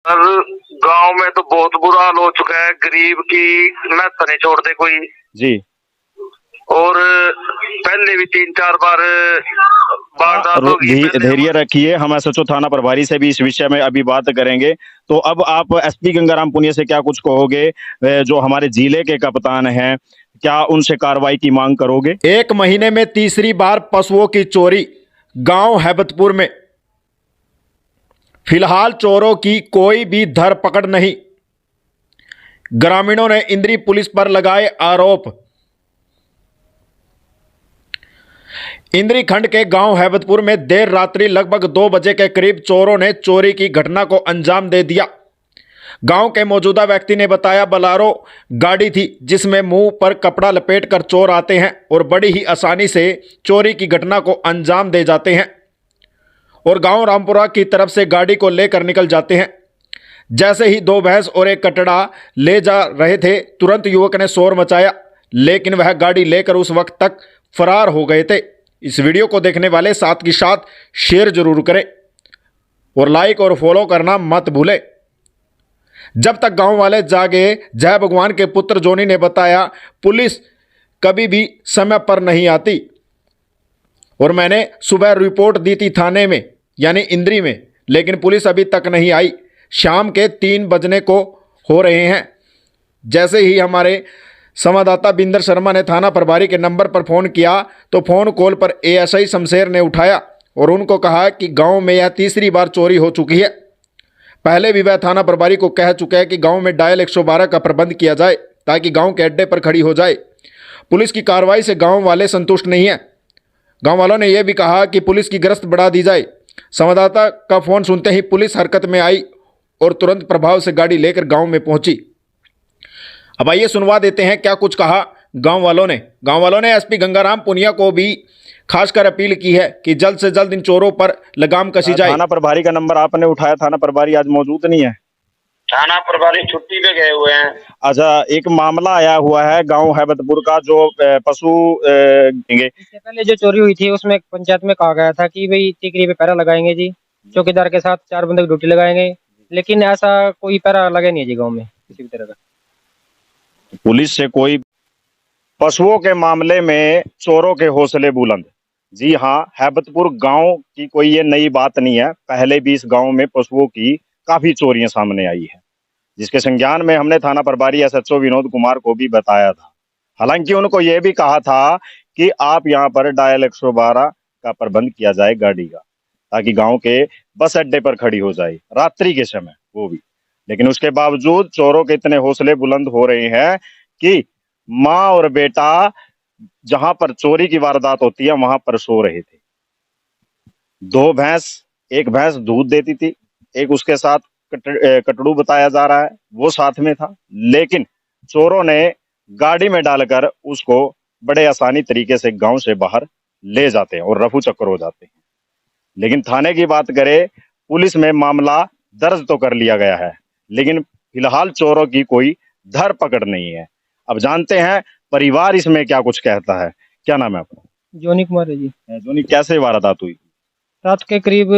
Sir गांव में तो बहुत बुरा हाल हो चुका है, गरीब की मेहनत नहीं छोड़ते कोई जी। और पहले भी 3-4 बार वारदात होगी। धैर्य रखिए, हम एसएचओ थाना प्रभारी से भी इस विषय में अभी बात करेंगे। तो अब आप एसपी गंगाराम पुनिया से क्या कुछ कहोगे, जो हमारे जिले के कप्तान हैं, क्या उनसे कार्रवाई की मांग करोगे? 1 महीने में तीसरी बार पशुओं की चोरी गांव हैबतपुर में। फिलहाल चोरों की कोई भी धरपकड़ नहीं। ग्रामीणों ने इंद्री पुलिस पर लगाए आरोप। इंद्री खंड के गांव हैबतपुर में देर रात्रि लगभग 2 बजे के करीब चोरों ने चोरी की घटना को अंजाम दे दिया। गांव के मौजूदा व्यक्ति ने बताया, बलारो गाड़ी थी जिसमें मुंह पर कपड़ा लपेटकर चोर आते हैं और बड़ी ही आसानी से चोरी की घटना को अंजाम दे जाते हैं और गांव रामपुरा की तरफ से गाड़ी को लेकर निकल जाते हैं। जैसे ही 2 भैंस और एक कटड़ा ले जा रहे थे, तुरंत युवक ने शोर मचाया, लेकिन वह गाड़ी लेकर उस वक्त तक फरार हो गए थे। इस वीडियो को देखने वाले साथ ही साथ शेयर जरूर करें और लाइक और फॉलो करना मत भूलें। जब तक गांव वाले जागे, जय भगवान के पुत्र जोनी ने बताया, पुलिस कभी भी समय पर नहीं आती और मैंने सुबह रिपोर्ट दी थी थाने में यानी इंद्री में, लेकिन पुलिस अभी तक नहीं आई। शाम के 3 बजने को हो रहे हैं। जैसे ही हमारे संवाददाता बिंदर शर्मा ने थाना प्रभारी के नंबर पर फ़ोन किया तो फ़ोन कॉल पर एएसआई शमशेर ने उठाया और उनको कहा कि गांव में यह तीसरी बार चोरी हो चुकी है। पहले भी वह थाना प्रभारी को कह चुके हैं कि गांव में डायल 112 का प्रबंध किया जाए ताकि गांव के अड्डे पर खड़ी हो जाए। पुलिस की कार्रवाई से गांव वाले संतुष्ट नहीं हैं। गांव वालों ने यह भी कहा कि पुलिस की गश्त बढ़ा दी जाए। संवाददाता का फ़ोन सुनते ही पुलिस हरकत में आई और तुरंत प्रभाव से गाड़ी लेकर गांव में पहुंची। अब आइए सुनवा देते हैं क्या कुछ कहा गांव वालों ने। गांव वालों ने एसपी गंगाराम पुनिया को भी खासकर अपील की है कि जल्द से जल्द इन चोरों पर लगाम कसी जाए। थाना प्रभारी का नंबर आपने उठाया, थाना प्रभारी आज मौजूद नहीं है। थाना प्रभारी छुट्टी पे गए हुए हैं। अच्छा, एक मामला आया हुआ है गांव हैबतपुर का, जो पशु इससे पहले जो चोरी हुई थी उसमें पंचायत में कहा गया था कि भाई टिकरी पे पहरा लगाएंगे जी, चौकीदार के साथ 4 बंदे की ड्यूटी लगाएंगे, लेकिन ऐसा कोई पहरा लगे नहीं है जी गाँव में किसी भी तरह का। पुलिस से कोई पशुओं के मामले में चोरों के हौसले बुलंद। जी हाँ, हैबतपुर गांव की कोई ये नई बात नहीं है, पहले भी इस गांव में पशुओं की काफी चोरियां सामने आई है, जिसके संज्ञान में हमने थाना प्रभारी एसएचओ विनोद कुमार को भी बताया था। हालांकि उनको यह भी कहा था कि आप यहाँ पर डायल 112 का प्रबंध किया जाए गाड़ी का, ताकि गांव के बस अड्डे पर खड़ी हो जाए रात्रि के समय, वो भी। लेकिन उसके बावजूद चोरों के इतने हौसले बुलंद हो रहे हैं कि माँ और बेटा जहां पर चोरी की वारदात होती है वहां पर सो रहे थे। 2 भैंस, एक भैंस दूध देती थी, एक उसके साथ कटड़ू बताया जा रहा है वो साथ में था, लेकिन चोरों ने गाड़ी में डालकर उसको बड़े आसानी तरीके से गांव से बाहर ले जाते हैं और रफू चक्कर हो जाते हैं। लेकिन थाने की बात करें, पुलिस में मामला दर्ज तो कर लिया गया है, लेकिन फिलहाल चोरों की कोई धरपकड़ नहीं है। अब जानते हैं परिवार इसमें क्या कुछ कहता है। क्या नाम है आपका? जोनी कुमार है जी। जोनी, कैसे वारदात हुई? रात के करीब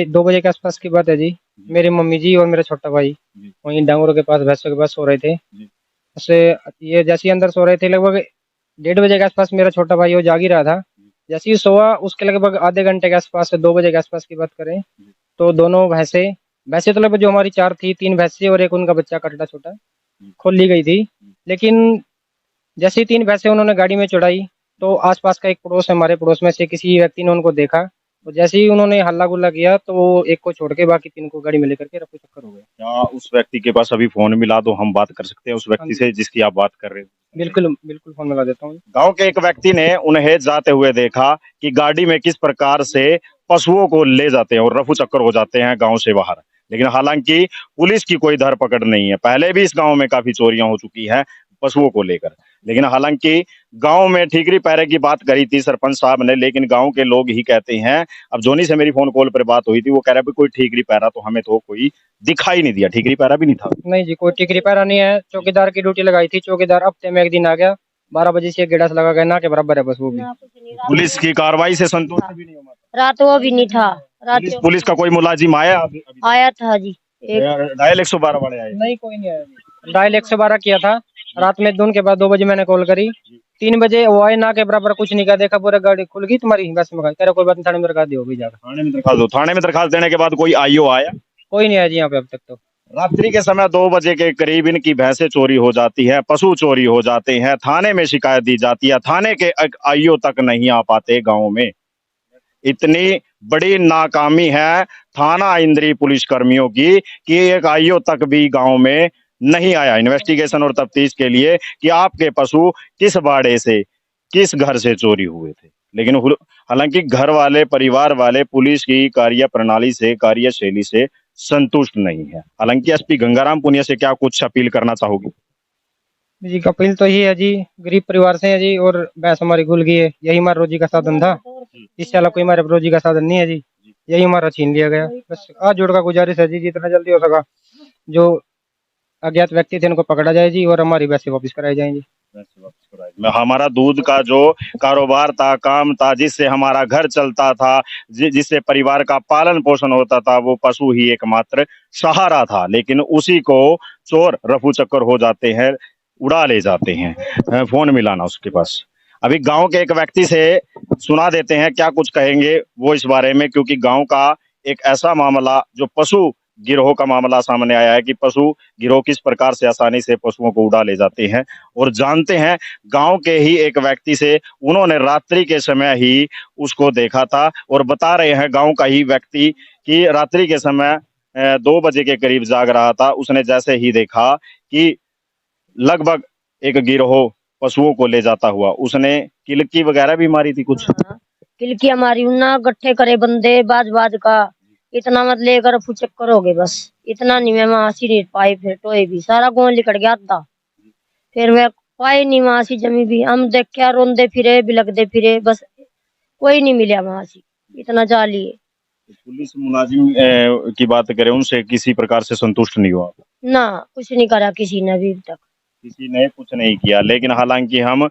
2 बजे के आसपास की बात है जी। मेरी मम्मी जी और मेरा छोटा भाई वहीं डांगरों के पास भैंसों के पास सो रहे थे। उससे ये जैसे ही अंदर सो रहे थे, लगभग 1:30 बजे के आसपास मेरा छोटा भाई वो जाग ही रहा था। जैसे ही सोआ उसके लगभग आधे घंटे के आसपास, 2 बजे के आसपास की बात करें तो दोनों भैंसे तो लगभग जो हमारी 4 थी, 3 भैंसे और एक उनका बच्चा कटड़ा छोटा, खोल ली गई थी। लेकिन जैसे ही 3 भैंसे उन्होंने गाड़ी में चढ़ाई तो आसपास का एक पड़ोस है, हमारे पड़ोस में से किसी व्यक्ति ने उनको देखा, तो जैसे ही उन्होंने हल्ला गुल्ला किया तो वो एक को छोड़ के बाकी 3 को गाड़ी में लेकर के रफू चक्कर हो गया। क्या उस व्यक्ति के पास अभी फोन मिला तो हम बात कर सकते हैं उस व्यक्ति से जिसकी आप बात कर रहे हैं? बिल्कुल बिल्कुल, फोन मिला देता हूँ। गांव के एक व्यक्ति ने उन्हें जाते हुए देखा कि गाड़ी में किस प्रकार से पशुओं को ले जाते हैं और रफू चक्कर हो जाते हैं गांव से बाहर। लेकिन हालांकि पुलिस की कोई धरपकड़ नहीं है। पहले भी इस गांव में काफी चोरियां हो चुकी हैं पशुओं को लेकर, लेकिन हालांकि गांव में ठीकरी पैरे की बात करी थी सरपंच साहब ने, लेकिन गांव के लोग ही कहते हैं। अब जोनी से मेरी फोन कॉल पर बात हुई थी, वो कह रहा है कोई ठीकरी पैरा तो हमें तो कोई दिखाई नहीं दिया। ठीकरी पैरा भी नहीं था? नहीं जी, कोई ठीकरी पैरा नहीं है। चौकीदार की ड्यूटी लगाई थी, चौकीदार हफ्ते में 1 दिन आ गया, 12 बजे से गेड़ा लगा गया ना के बराबर है बस। वो भी पुलिस की कार्रवाई से संतुष्ट भी नहीं हो? रात वो भी नहीं था। रात पुलिस का कोई मुलाजिम आया? आया था जी। डायल 112 वाले आए? नहीं, कोई नहीं आया जी। डायल 112 किया था रात में, धुन के बाद 2 बजे मैंने कॉल करी। 3 बजे वो आए, ना के बराबर कुछ नहीं कहा, देखा पूरा गाड़ी खुल गई तुम्हारी, बस में कह रहा कोई बात नहीं, थाने में दरखास्त दो भी जाकर। थाने में दरखास्त दो। थाने में दरखास्त देने के बाद कोई आईओ आया? कोई नहीं आया जी यहाँ पे अब तक तो। रात्रि के समय 2 बजे के करीब इनकी भैंसें चोरी हो जाती है, पशु चोरी हो जाते हैं, थाने में शिकायत दी जाती है, थाने के आईओ तक नहीं आ पाते गांव में। इतनी बड़ी नाकामी है थाना इंद्री पुलिस कर्मियों की कि एक आईओ तक भी गांव में नहीं आया इन्वेस्टिगेशन और तफ्तीश के लिए कि आपके पशु किस बाड़े से, किस घर से चोरी हुए थे। लेकिन हालांकि घर वाले, परिवार वाले पुलिस की कार्य प्रणाली से, कार्यशैली से संतुष्ट नहीं है। हालांकि एसपी गंगाराम पुनिया से क्या कुछ अपील करना चाहोगे? जी अपील तो यही है जी, गरीब परिवार से है जी, और भैंस हमारी खुल गई है, यही हमारा रोजी का साधन था, इससे अलग कोई हमारे रोजी का साधन नहीं है जी, यही हमारा छीन लिया गया। बस हाथ जोड़ का गुजारिश है जी, जितना जल्दी हो सका जो अज्ञात व्यक्ति थे उनको पकड़ा जाए जी, और हमारी भैंसें वापस कराई जाए जी। हमारा दूध का जो कारोबार था, काम था, जिससे हमारा घर चलता था, जिससे परिवार का पालन पोषण होता था, वो पशु ही एकमात्र सहारा था। लेकिन उसी को चोर रफू चक्कर हो जाते हैं, उड़ा ले जाते हैं। फोन मिलाना उसके पास। अभी गांव के एक व्यक्ति से सुना देते हैं क्या कुछ कहेंगे वो इस बारे में, क्योंकि गांव का एक ऐसा मामला जो पशु गिरोह का मामला सामने आया है कि पशु गिरोह किस प्रकार से आसानी से पशुओं को उड़ा ले जाते हैं। और जानते हैं गांव के ही एक व्यक्ति से, उन्होंने रात्रि के समय ही उसको देखा था, और बता रहे हैं गांव का ही व्यक्ति कि रात्रि के समय 2 बजे के करीब जाग रहा था। उसने जैसे ही देखा कि लगभग एक गिरोह पशुओं को ले जाता हुआ, उसने किलकी वगैरह भी मारी थी कुछ। किलकिया मारी ना, गट्ठे करे बंदे बाज बाज का, इतना मत लेकर फुचक्कर हो गए बस, इतना नहीं मैं मासी नहीं पाई, फिर टोए भी सारा गोन लिकड़ गया था, फिर मैं पाई नहीं मासी जमी भी, हम देखा रोंदे फिरे बिलकदे फिरे, बस कोई नहीं मिला मासी, इतना जाली है। पुलिस मुलाजिम की बात करें, उनसे किसी प्रकार से संतुष्ट नहीं हुआ? ना, कुछ नहीं करा किसी ने अभी तक, किसी ने कुछ नहीं किया। लेकिन हालांकि हम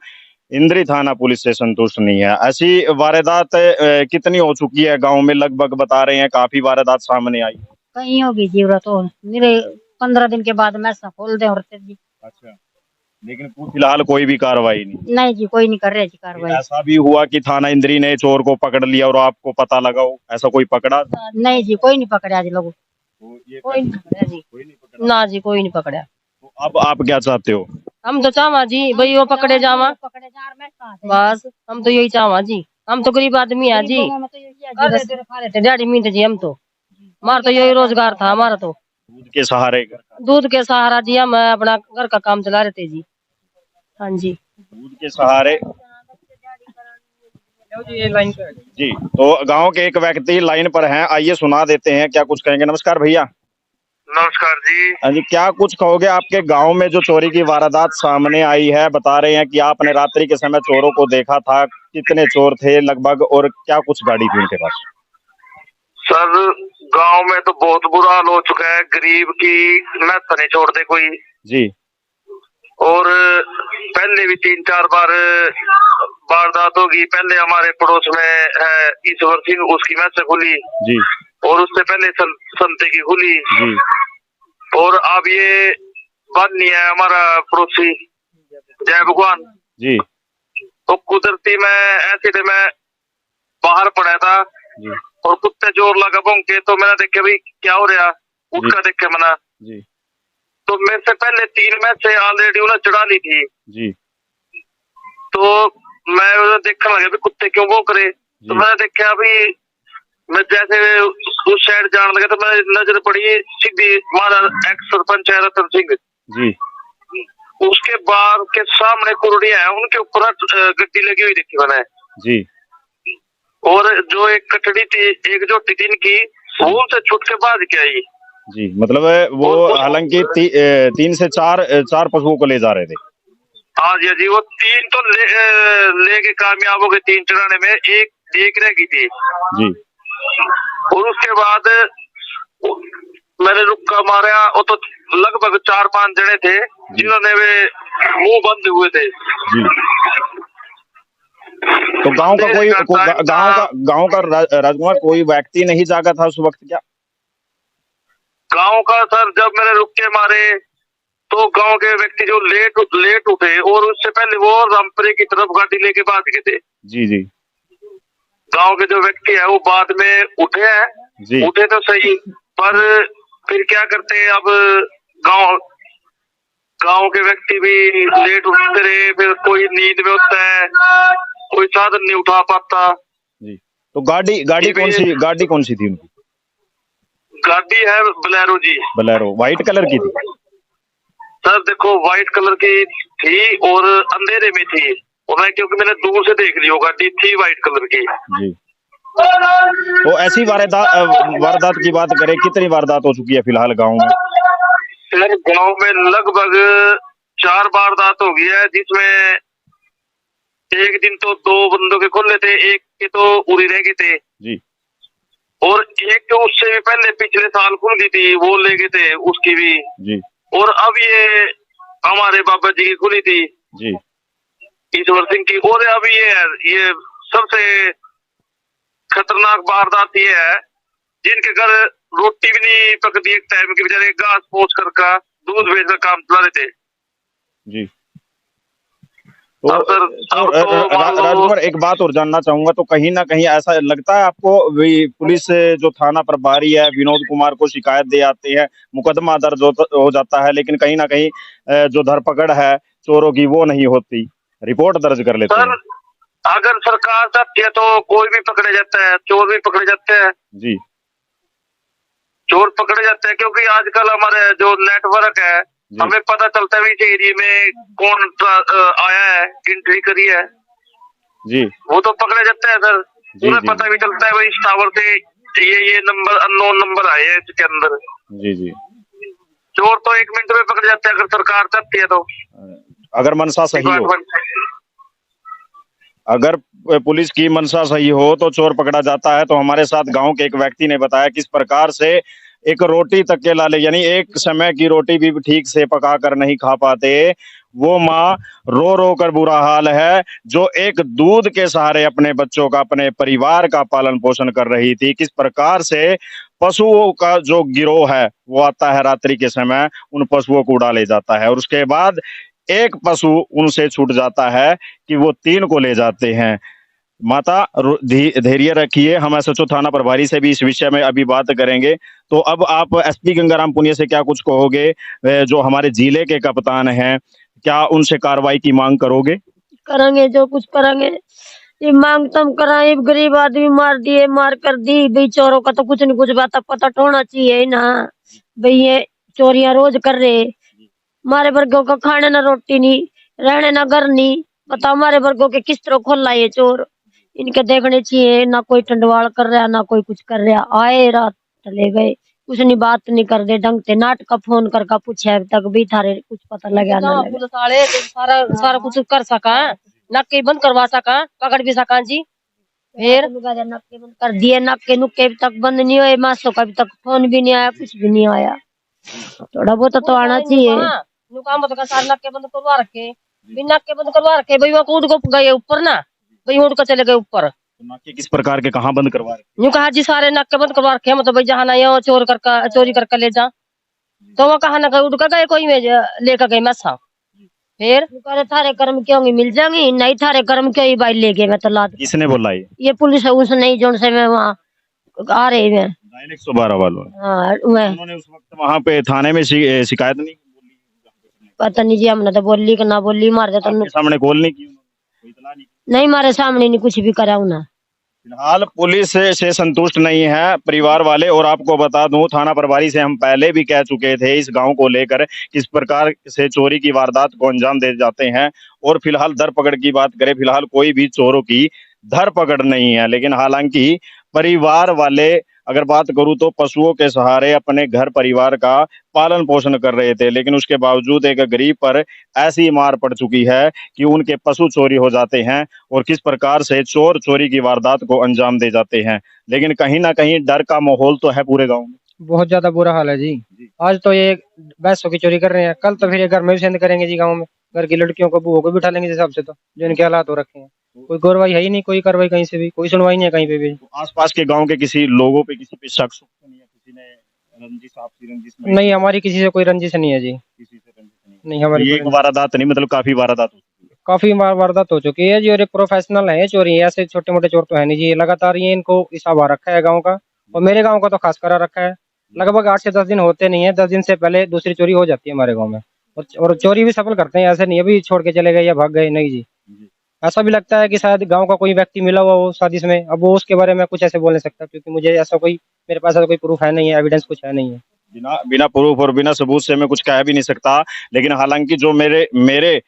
इंद्री थाना पुलिस से संतुष्ट नहीं है। ऐसी वारदात कितनी हो चुकी है गांव में? लगभग बता रहे हैं काफी वारदात सामने आई। कहीं होगी जीवरा तो मेरे 15 दिन के बाद मैं खोल दे। अच्छा, लेकिन फिलहाल कोई भी कार्रवाई नहीं? नहीं जी, कोई नहीं कर रहे जी कार्रवाई। ऐसा भी हुआ कि थाना इंद्री ने चोर को पकड़ लिया और आपको पता लगा हो, ऐसा कोई पकड़ा? नहीं जी, कोई नहीं पकड़ा जी लोगों, कोई नहीं पकड़ा जी, ना जी कोई नहीं पकड़ा। तो अब आप क्या चाहते हो? हम तो चाहवा जी भाई वो पकड़े जावा, बस हम तो यही चाहवा जी, हम तो गरीब आदमी है जी, दिहाड़ी मीट जी, हम तो हमारा तो यही रोजगार था हमारा, तो दूध के सहारे? दूध के सहारा जी हम अपना घर का काम चला रहे थे जी। हाँ जी, दूध के सहारे जी। तो गांव के एक व्यक्ति लाइन पर हैं, आइए सुना देते हैं क्या कुछ कहेंगे। नमस्कार भैया। नमस्कार जी। हाँ जी, क्या कुछ कहोगे? आपके गांव में जो चोरी की वारदात सामने आई है, बता रहे हैं कि आपने रात्रि के समय चोरों को देखा था, कितने चोर थे लगभग, और क्या कुछ गाड़ी थी उनके पास? सर गांव में तो बहुत बुरा हाल हो चुका है, गरीब की महत्व नहीं छोड़ते कोई जी। और पहले भी 3-4 बार वारदात होगी। पहले हमारे पड़ोस में है ईश्वर सिंह, उसकी मैच खुली जी, और उससे पहले संते की खुली जी, और अब ये बन्नी है हमारा पड़ोसी जय भगवान जी, तो कुदरती मैं ऐसे थे, मैं बाहर पड़ा था जी, और कुत्ते जोर लगा भौंके, तो मैंने देखे भाई क्या हो रहा, उसका देखे मना जी, तो मेरे से पहले 3 मैच से ऑलरेडी उन्हें चढ़ा ली थी जी, तो मैं उन्हें देखने लगा भी कुत्ते क्यों भौंक रहे, तो मैंने देखा भी, मैं जैसे उस साइड जाने लगा तो मैं नजर पड़ी सीधी हमारा एक्स सरपंच है रतन सिंह जी, उसके बार के सामने कुर्डिया है, उनके ऊपर गड्डी लगी हुई देखी मैंने जी, और जो एक कटड़ी थी, एक जोटी थी इनकी, वो उनसे छुट के बाद क्या आई जी। मतलब वो हालांकि 3 से 4 पशुओं को ले जा रहे थे। हाँ जी, वो 3 तो लेके कामयाब हो गए, 3 चढ़ाने में एक रह गई थी जी। और उसके बाद मैंने रुक्का मारा, वो तो लगभग 4-5 जने थे जिन्होंने वे मुंह बंद हुए थे जी। तो गांव का राजकुमार कोई व्यक्ति नहीं जागा था उस वक्त क्या? गांव का सर, जब मैंने रुक के मारे तो गांव के व्यक्ति जो लेट उठे, और उससे पहले वो रामपुरे की तरफ गाड़ी लेके भाग गए थे। जी जी गांव के जो व्यक्ति है वो बाद में उठे हैं, जी उठे तो सही, पर फिर क्या करते हैं, अब गांव गांव के व्यक्ति भी लेट उठते रहे, फिर कोई नींद में होता है, कोई साधन नहीं उठा पाता। जी। तो गाड़ी कौन सी थी उनकी? गाड़ी है बोलेरो जी। बोलेरो व्हाइट कलर की थी? सर देखो, व्हाइट कलर की थी और अंधेरे में थी, और मैं क्योंकि मैंने दूर से देख ली, वो गाड़ी थी व्हाइट कलर की। जी। तो ऐसी वारदात की बात करें, कितनी वारदात हो चुकी है फिलहाल गांव में? सर गांव में लगभग 4 वारदात हो गई है, जिसमें एक दिन तो 2 बंदों के खुले थे, एक के तो उड़ी रह गए थे जी और एक तो उससे भी पहले पिछले साल खुल गई थी, वो ले गए थे उसकी भी। जी और अब ये हमारे बाबा जी की खुली थी जी ईश्वर सिंह की। और अब ये सबसे खतरनाक वारदात ये है, जिनके घर रोटी भी नहीं पकती एक टाइम की, बेचारे घास पोछ का दूध बेच कर काम चला रहे थे। जी। तो सर राजकुमार, एक बात और जानना चाहूंगा, तो कहीं ना कहीं ऐसा लगता है आपको भी पुलिस जो थाना प्रभारी है विनोद कुमार को शिकायत दे आते हैं, मुकदमा दर्ज हो जाता है, लेकिन कहीं ना कहीं जो धरपकड़ है चोरों की वो नहीं होती, रिपोर्ट दर्ज कर लेते सर, हैं? अगर सरकार चाहती है तो कोई भी पकड़े जाता है, चोर भी पकड़े जाते हैं। जी। चोर पकड़े जाते हैं क्योंकि आजकल हमारे जो नेटवर्क है, हमें पता चलता है इस एरिया में कौन आया है, एंट्री करी है जी। वो तो पकड़े जाते हैं सर। जी उन्हें जी पता भी चलता है भाई इस टावर से ये नंबर अननोन नंबर आए हैं इसके अंदर। जी जी। चोर तो 1 मिनट में पकड़ जाते हैं अगर सरकार चाहती है तो। अगर मनसा सही हो, अगर पुलिस की मंशा सही हो तो चोर पकड़ा जाता है। तो हमारे साथ गांव के एक व्यक्ति ने बताया किस प्रकार से एक रोटी तक के लाले, यानी एक समय की रोटी भी ठीक से पका कर नहीं खा पाते, वो माँ रो रो कर बुरा हाल है, जो एक दूध के सहारे अपने बच्चों का, अपने परिवार का पालन पोषण कर रही थी। किस प्रकार से पशुओं का जो गिरोह है वो आता है रात्रि के समय, उन पशुओं को उड़ा ले जाता है, और उसके बाद एक पशु उनसे छूट जाता है कि वो 3 को ले जाते हैं। माता धैर्य रखिए, हम एसएचओ थाना प्रभारी से भी इस विषय में अभी बात करेंगे। तो अब आप एसपी गंगाराम पुनिया से क्या कुछ कहोगे, जो हमारे जिले के कप्तान हैं, क्या उनसे कार्रवाई की मांग करोगे? करेंगे, जो कुछ करेंगे। ये मांग तो हम कराए, गरीब आदमी मार दिए, मार कर दी भाई। चोरों का तो कुछ नहीं, कुछ बात पता होना चाहिए ना भाई। ये चोरियां रोज कर रहे, हमारे वर्गों का खाने ना रोटी नहीं, रहने ना घर नहीं। पता हमारे वर्गों के किस तरह खोला ये चोर, इनके देखने चाहिए। ना कोई टंडवाल कर रहा, ना कोई कुछ कर रहा, आए रात चले गए, कुछ नहीं, बात नहीं कर दे ढंग से। नाट का फोन करके पूछे अब तक भी थारे कुछ पता लगा ना लगा। पुलिस वाले सारा सारा कुछ कर सका, नाके बंद करवा सका, पकड़ भी सका जी। फिर नाके बंद कर दिए, नाके नुके अभी तक बंद नहीं हुए, मासों का अभी तक फोन भी नहीं आया, कुछ भी नहीं आया। थोड़ा बहुत तो आना चाहिए। काम तो सारे नाके बंद करवा रखे, बिना नाके बंद करवा रखे भाई। वो कूद को गए ऊपर ना भाई, उड़ कर चले गए ऊपर। तो नाके किस प्रकार के कहाँ बंद करवा रहे? यूं कहा जी सारे नाके बंद करवा रखे, मतलब भाई जहाँ ना ये चोरी करके ले जा, तो वो कहा ना उड़ कर गए, कोई में लेकर गए मैसा। फिर थारे कर्म क्यों होंगे, मिल जाएंगी नहीं, थारे कर्म क्यों ही भाई ले गए। मैं तो लाद, किसने बोला ये पुलिस है उस नहीं जोन से मैं वहाँ आ रही मैं। 112 वालों ने? हाँ मैं, उन्होंने उस वक्त वहां पे थाने में शिकायत नहीं बोली? पता नहीं जी, हमने तो बोली कि ना बोली, मारे तो आपके सामने कॉल नहीं की उन्होंने? कोई इत्तला नहीं की? नहीं, मारे सामने नहीं कुछ भी करा उन्हें। फिलहाल पुलिस से संतुष्ट नहीं है परिवार वाले, और आपको बता दूं थाना प्रभारी से हम पहले भी कह चुके थे इस गांव को लेकर किस प्रकार से चोरी की वारदात को अंजाम दे जाते हैं। और फिलहाल धरपकड़ की बात करें, फिलहाल कोई भी चोरों की धरपकड़ नहीं है, लेकिन हालांकि परिवार वाले, अगर बात करूं तो पशुओं के सहारे अपने घर परिवार का पालन पोषण कर रहे थे, लेकिन उसके बावजूद एक गरीब पर ऐसी मार पड़ चुकी है कि उनके पशु चोरी हो जाते हैं, और किस प्रकार से चोर चोरी की वारदात को अंजाम दे जाते हैं। लेकिन कहीं ना कहीं डर का माहौल तो है पूरे गांव में। बहुत ज्यादा बुरा हाल है जी। आज तो ये भैंसों की चोरी कर रहे हैं, कल तो फिर ये घर में भी सेंध करेंगे जी। गाँव में घर की लड़कियों को, बुओं को बिठा लेंगे जिस हिसाब से, तो जो इनके हालात हो रखे हैं। कोई कार्रवाई है ही नहीं, कोई कार्रवाई कहीं से भी, कोई सुनवाई नहीं है कहीं पे भी। आसपास के गांव के किसी लोगों पे, किसी पे शक तो नहीं है? किसी ने रंजिश, आपसी रंजिश नहीं, हमारी किसी से कोई रंजिश नहीं है जी। किसी से रंजिश नहीं नहीं, हमारी ये कोई एक रंजिश- वारदात नहीं, मतलब काफी वारदात हो चुकी है। काफी बार वारदात हो चुकी है जी, और ये प्रोफेशनल है ये चोरी, ऐसे छोटे मोटे चोर तो है नहीं जी, ये लगातार ये इनको हिसाब आ रखा है गाँव का, और मेरे गाँव का तो खास करा रखा है। लगभग 8 से 10 दिन होते नहीं है, 10 दिन से पहले दूसरी चोरी हो जाती है हमारे गाँव में, और चोरी भी सफल करते हैं, ऐसे नहीं अभी छोड़ के चले गए या भाग गए, नहीं जी। जी। ऐसा भी लगता है कि शायद गांव का कोई व्यक्ति मिला हुआ हो साजिश में, अब वो उसके बारे में कुछ ऐसे बोल नहीं सकता, क्योंकि मुझे ऐसा कोई, मेरे पास ऐसा कोई प्रूफ है नहीं है, एविडेंस कुछ है नहीं है। बिना बिना प्रूफ और बिना सबूत से मैं कुछ कह भी नहीं सकता, लेकिन हालांकि जो मेरे मेरे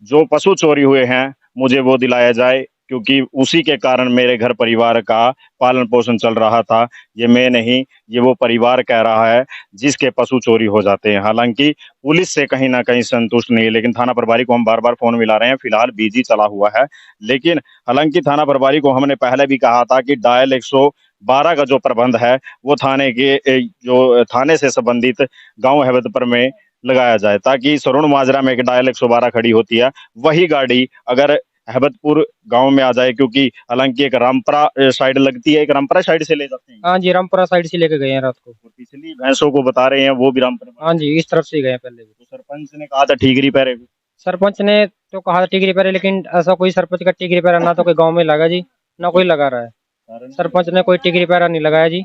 जो पशु चोरी हुए हैं मुझे वो दिलाया जाए, क्योंकि उसी के कारण मेरे घर परिवार का पालन पोषण चल रहा था। ये मैं नहीं, ये वो परिवार कह रहा है जिसके पशु चोरी हो जाते हैं। हालांकि पुलिस से कहीं ना कहीं संतुष्ट नहीं है, लेकिन थाना प्रभारी को हम बार बार फोन मिला रहे हैं, फिलहाल बिजी चला हुआ है। लेकिन हालांकि थाना प्रभारी को हमने पहले भी कहा था कि डायल 112 का जो प्रबंध है वो थाने के जो थाने से संबंधित गांव हैबतपुर में लगाया जाए, ताकि सरुण माजरा में एक डायल 112 खड़ी होती है, वही गाड़ी अगर हैबतपुर गांव में आ जाए, क्योंकि हालांकि एक रामपुरा साइड लगती है, एक रामपुरा साइड से ले जाते हैं हाँ जी, रामपुरा साइड से लेके गए हैं रात को। और पिछली भैंसों को बता रहे हैं वो भी रामपुरा। हाँ जी, इस तरफ से ही गए हैं पहले भी। तो सरपंच ने कहा था ठीकरी पैरे भी। सरपंच ने तो कहा था टिकरी पैरे, लेकिन ऐसा कोई सरपंच का टिकरी पैरा ना तो कोई गाँव में लगा जी, ना कोई लगा रहा है। सरपंच ने कोई टिकरी पैरा नहीं लगाया जी,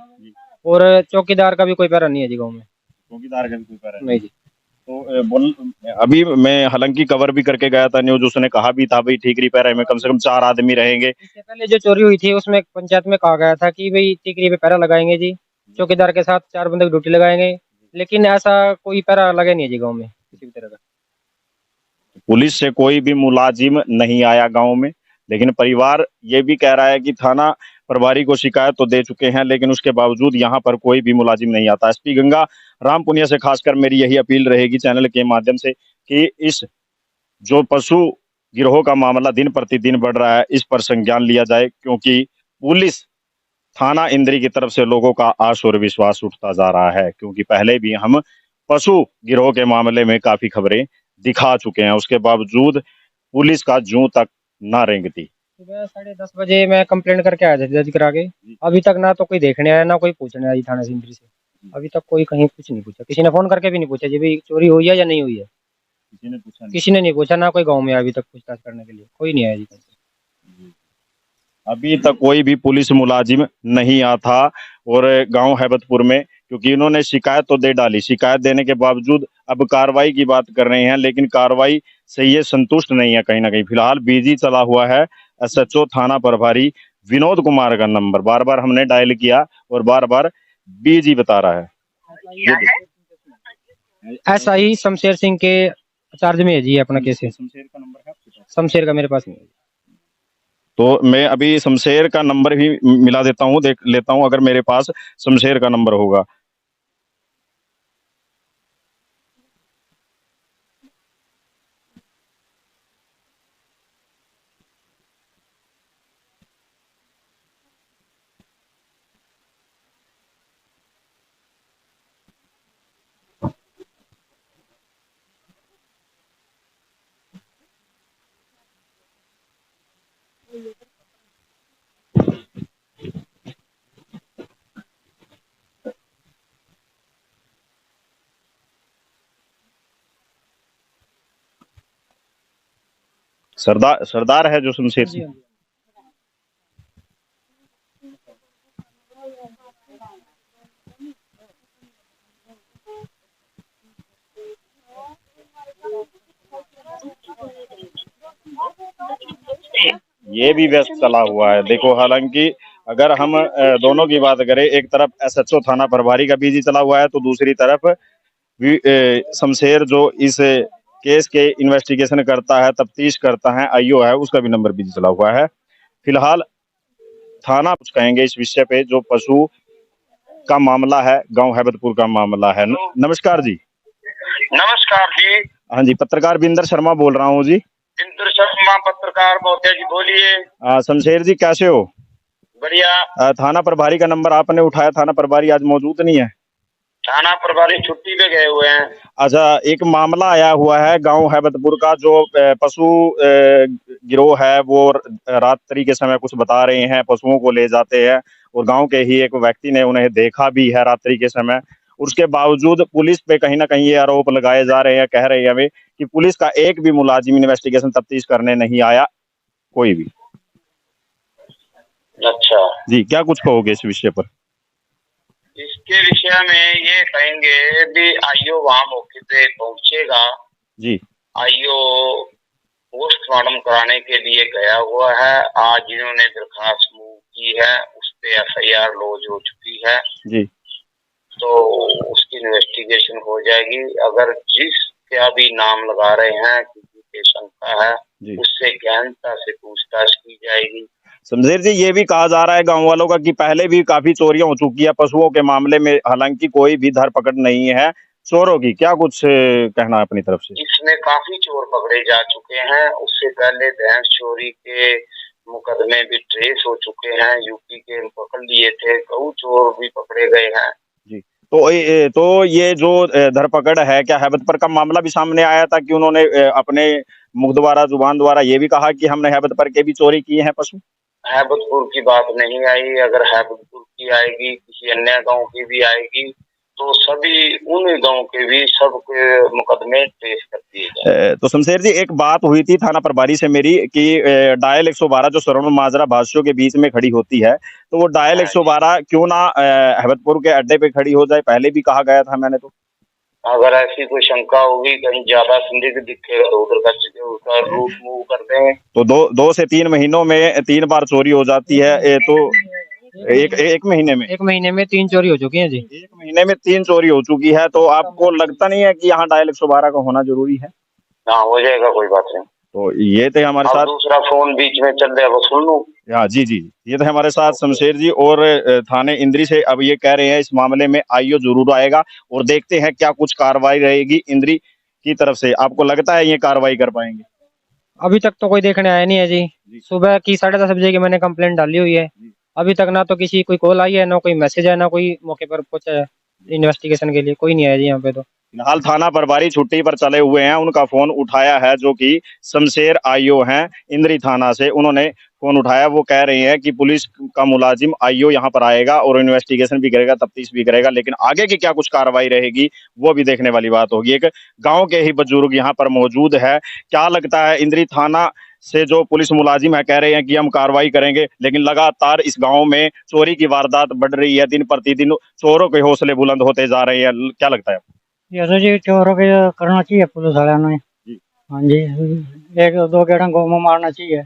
और चौकीदार का भी कोई पैरा नहीं है जी गाँव में। चौकीदार का भी कोई पैरा नहीं जी। तो अभी मैं हालांकि कवर भी करके गया था न्यूज, उसने कहा भी था भाई ठीकरी पैरा में कम से कम 4 आदमी रहेंगे। इससे पहले जो चोरी हुई थी उसमें पंचायत में कहा गया था कि भाई टिकरी पे पैरा लगाएंगे जी, चौकीदार के साथ 4 बंदे की ड्यूटी लगाएंगे, लेकिन ऐसा कोई पैरा लगा नहीं है जी गाँव में किसी भी तरह का। पुलिस से कोई भी मुलाजिम नहीं आया गांव में, लेकिन परिवार ये भी कह रहा है कि थाना प्रभारी को शिकायत तो दे चुके हैं, लेकिन उसके बावजूद यहाँ पर कोई भी मुलाजिम नहीं आता। एसपी गंगा राम पुनिया से खासकर मेरी यही अपील रहेगी चैनल के माध्यम से कि इस जो पशु गिरोह का मामला दिन प्रतिदिन बढ़ रहा है, इस पर संज्ञान लिया जाए, क्योंकि पुलिस थाना इंद्री की तरफ से लोगों का आश और विश्वास उठता जा रहा है। क्योंकि पहले भी हम पशु गिरोह के मामले में काफी खबरें दिखा चुके हैं, उसके बावजूद पुलिस का जूं तक ना रेंगती। सुबह 10:30 बजे मैं कंप्लेंट करके आया था दर्ज करा के, अभी तक ना तो कोई देखने आया ना कोई पूछने आई थाना सिंदरी से, अभी तक कोई कहीं कुछ नहीं पूछा, किसी ने फोन करके भी नहीं पूछा जी भाई चोरी हुई है या नहीं हुई है, किसी ने पूछा नहीं। किसी ने नहीं पूछा, ना कोई गाँव में अभी तक पूछताछ करने के लिए कोई नहीं आया जी। अभी तक कोई भी पुलिस मुलाजिम नहीं आता और गांव हैबतपुर में, क्योंकि इन्होंने शिकायत तो दे डाली, शिकायत देने के बावजूद अब कार्रवाई की बात कर रहे हैं, लेकिन कार्रवाई से ये संतुष्ट नहीं है कहीं ना कहीं। फिलहाल बिजी चला हुआ है एसएचओ थाना प्रभारी विनोद कुमार का नंबर बार बार हमने डायल किया और बार बार बिजी बता रहा है। ऐसा ही शमशेर सिंह के चार्ज में है जी अपना केस है। शमशेर का नंबर है आपके पास? शमशेर का मेरे पास नहीं है। तो मैं अभी शमशेर का नंबर भी मिला देता हूँ, देख लेता हूँ अगर मेरे पास शमशेर का नंबर होगा। सरदार है जो शमशेर सिंह। ये भी व्यस्त चला हुआ है। देखो हालांकि अगर हम दोनों की बात करें, एक तरफ एसएचओ थाना प्रभारी का बिजी चला हुआ है, तो दूसरी तरफ शमशेर जो इस केस के इन्वेस्टिगेशन करता है, तफ्तीश करता है, आईओ है, उसका भी नंबर बिजी चला हुआ है। फिलहाल थाना कुछ कहेंगे इस विषय पे, जो पशु का मामला है, गांव हैबतपुर का मामला है। नमस्कार जी। नमस्कार जी। हाँ जी, पत्रकार बिंदर शर्मा बोल रहा हूँ जी। इंद्र शर्मा पत्रकार बोलते हैं जी, बोलिए। शमशेर जी कैसे हो? बढ़िया। थाना प्रभारी का नंबर आपने उठाया, थाना प्रभारी आज मौजूद नहीं है। थाना प्रभारी छुट्टी पे गए हुए हैं। अच्छा, एक मामला आया हुआ है गांव हैबतपुर का, जो पशु गिरोह है वो रात्रि के समय कुछ बता रहे हैं, पशुओं को ले जाते हैं, और गांव के ही एक व्यक्ति ने उन्हें देखा भी है रात्रि के समय, उसके बावजूद पुलिस पे कहीं ना कहीं ये आरोप लगाए जा रहे हैं, कह रहे हैं हमें कि पुलिस का एक भी मुलाजिम इन्वेस्टिगेशन तफ्तीश करने नहीं आया, कोई भी। अच्छा, जी, क्या कुछ कहोगे इस विषय पर? इसके विषय में ये कहेंगे भी आईओ वहाँ मौके पे पहुंचेगा। जी आईओ पोस्टमार्टम कराने के लिए गया हुआ है। आज इन्होंने दरखास्त मूव की है, उस पे एफआईआर लॉन्च हो चुकी है, जी तो उसकी इन्वेस्टिगेशन हो जाएगी। अगर जिस क्या भी नाम लगा रहे हैं, किसी पे शंका है, जी उससे गहनता से पूछताछ की जाएगी। शमशेर जी, ये भी कहा जा रहा है गांव वालों का कि पहले भी काफी चोरियां हो चुकी है पशुओं के मामले में, हालांकि कोई भी धरपकड़ नहीं है चोरों की, क्या कुछ कहना है अपनी तरफ से? इसमें काफी चोर पकड़े जा चुके हैं। उससे पहले भैंस चोरी के मुकदमे भी ट्रेस हो चुके हैं, यूपी के पकड़ लिए थे। गऊ चोर भी पकड़े गए हैं। जी, तो ये जो धरपकड़ है, क्या हैबतपुर का मामला भी सामने आया था कि उन्होंने अपने मुख द्वारा, जुबान द्वारा ये भी कहा कि हमने हैबतपुर के भी चोरी किए हैं पशु? हैबतपुर की बात नहीं आई। अगर हैबतपुर की आएगी, किसी अन्य गांव की भी आएगी, तो सभी उन गांव के भी सबके मुकदमे ट्रेस कर दिए जाएंगे। तो शमशेर जी, एक बात हुई थी थाना प्रभारी से मेरी कि डायल 112 जो सरवण माजरा भाषियों के बीच में खड़ी होती है, तो वो डायल 112 क्यों ना हैबतपुर के अड्डे पे खड़ी हो जाए, पहले भी कहा गया था मैंने। तो अगर ऐसी कोई शंका होगी, कहीं ज्यादा संदिग्ध दिखेगा तो उधर का रूट मूव कर देंगे। तो दो से 3 महीनों में 3 बार चोरी हो जाती है, तो एक महीने में 3 चोरी हो चुकी हैं जी। 1 महीने में 3 चोरी हो चुकी है, तो आपको लगता नहीं है कि यहाँ डायल 112 का होना जरूरी है? हाँ, हो जाएगा, कोई बात नहीं। तो ये थे हमारे अब साथ। दूसरा फोन बीच में चल रहा है, वो सुन लूं। हाँ जी जी, ये थे हमारे साथ शमशेर जी, और थाने इंद्री से अब ये कह रहे हैं इस मामले में आईओ जरूर आएगा और देखते हैं क्या कुछ कार्रवाई रहेगी इंद्री की तरफ से। आपको लगता है ये कार्रवाई कर पाएंगे? अभी तक तो कोई देखने आया नहीं है जी। सुबह की 10:30 बजे की मैंने कंप्लेंट डाली हुई है। अभी तक ना तो किसी कोई कॉल आई है, ना कोई मैसेज है, ना कोई मौके पर पहुंचा है इन्वेस्टिगेशन के लिए। कोई नहीं आया जी यहाँ पे। तो फिलहाल थाना प्रभारी छुट्टी पर चले हुए हैं, उनका फोन उठाया है जो कि शमशेर आईओ हैं इंद्री थाना से, उन्होंने फोन उठाया। वो कह रहे हैं कि पुलिस का मुलाजिम आईओ यहाँ पर आएगा और इन्वेस्टिगेशन भी करेगा, तफ्तीश भी करेगा, लेकिन आगे की क्या कुछ कार्रवाई रहेगी वो भी देखने वाली बात होगी। एक गांव के ही बुजुर्ग यहाँ पर मौजूद है, क्या लगता है इंद्री थाना से जो पुलिस मुलाजिम है कह रहे हैं कि हम कार्रवाई करेंगे, लेकिन लगातार इस गांव में चोरी की वारदात बढ़ रही है, दिन प्रतिदिन चोरों के हौसले बुलंद होते जा रहे हैं, क्या लगता है? ये तो जी चोरों के करना चाहिए पुलिस वालों ने। हाँ जी, 1-2 गेड़ा गाँव में मारना चाहिए,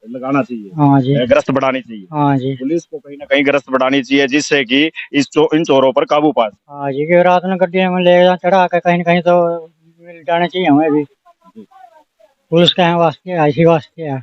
लगाना चाहिए। हाँ जी, गश्त बढ़ानी चाहिए। हाँ जी, पुलिस को कहीं ना कहीं गश्त बढ़ानी चाहिए, जिससे कि इन चोरों पर काबू पा सके। हाँ जी, कि रात में गड्डी में ले जा चढ़ा के कहीं न कहीं तो मिल जाने चाहिए हमें भी। पुलिस के वास्ते, ऐसी वास्ते है।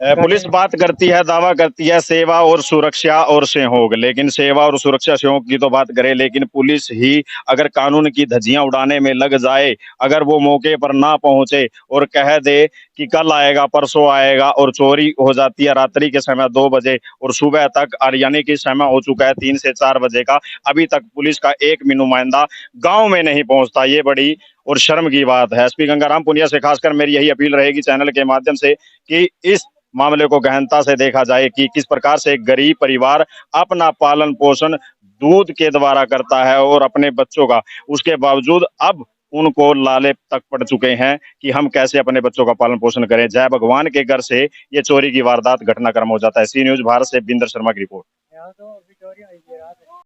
पुलिस बात करती है, दावा करती है सेवा और सुरक्षा और सहयोग, लेकिन सेवा और सुरक्षा सहयोग की तो बात करे, लेकिन पुलिस ही अगर कानून की धज्जियां उड़ाने में लग जाए, अगर वो मौके पर ना पहुंचे और कह दे कि कल आएगा, परसों आएगा, और चोरी हो जाती है रात्रि के समय 2 बजे और सुबह तक, और यानी कि समय हो चुका है 3 से 4 बजे का, अभी तक पुलिस का एक भी नुमाइंदा गाँव में नहीं पहुंचता, ये बड़ी और शर्म की बात है। एसपी गंगाराम पुनिया से खासकर मेरी यही अपील रहेगी चैनल के माध्यम से कि इस मामले को गहनता से देखा जाए कि किस प्रकार से एक गरीब परिवार अपना पालन पोषण दूध के द्वारा करता है और अपने बच्चों का, उसके बावजूद अब उनको लाले तक पड़ चुके हैं कि हम कैसे अपने बच्चों का पालन पोषण करें। जय भगवान के घर से ये चोरी की वारदात घटनाक्रम हो जाता है। सी न्यूज भारत से बिंदर शर्मा की रिपोर्ट।